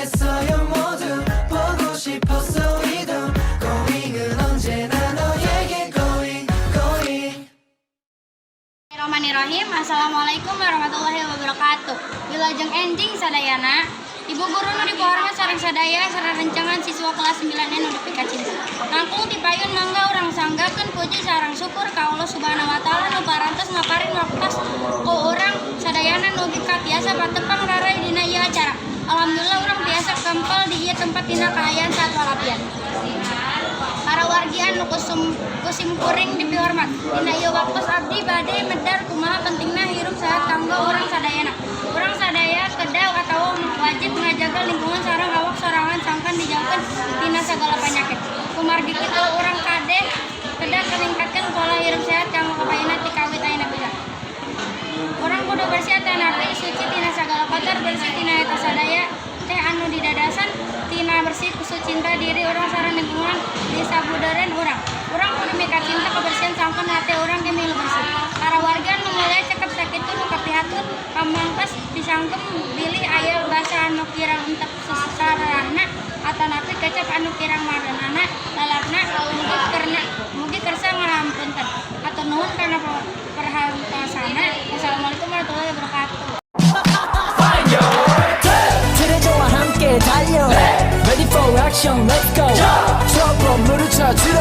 했어요 모두 보고 싶었어 이도 Going은 언제나 너에게 going going. Bismillahirrahmanirrahim. Assalamualaikum warahmatullahi wabarakatuh. Wilajeng enjing sadayana Ibu guru nu dihormat sareng sadaya sareng rencangan siswa kelas 9 nu dipika cinta. Langkung ti payun mangga urang sanggakeun puji sareng syukur ka Allah Subhanahu wa taala nu parantos maparin waktos ku urang sadayana nu katiasa patepang rarai dina ieu acara. Alhamdulillah urang biasa kempel di ieu tempat dina kaayaan saat walapian. Para wargian nu kusim kuring dipihormat. Dina ieu waktos abdi bade medar kumaha pentingna hirup sehat kanggo urang sadayana. Urang sadaya kedah atawa wajib ngajaga lingkungan sareng awak sorangan sangkan dijauhkeun tina sagala panyakit. Kumargi kitu urang kadeh kedah meningkatkan pola hirup sehat kanggo kapaina ti kawit ayeuna bisa. Urang kudu bersih tanapi suci tina sagala kotor bersih tina eta sadaya teh anu didadasan tina bersih kusu cinta diri urang sareng lingkungan di sabudeureun urang. Urang kudu mika cinta kebersihan sangkan hate urang ge milu bersih. Para warga nu mulai cekep sakitu nu kapihatun pamangkas disangkem bilih aya basa anu kirang entek sesarana atanapi kecap anu kirang marenana lalapna mugi kersa ngahampunten. Atur nuhun kana perhatianna. Wassalamualaikum warahmatullahi wabarakatuh. 트레저와 함께 달려 Ready for action, let's go 트러블 물을 쳐주러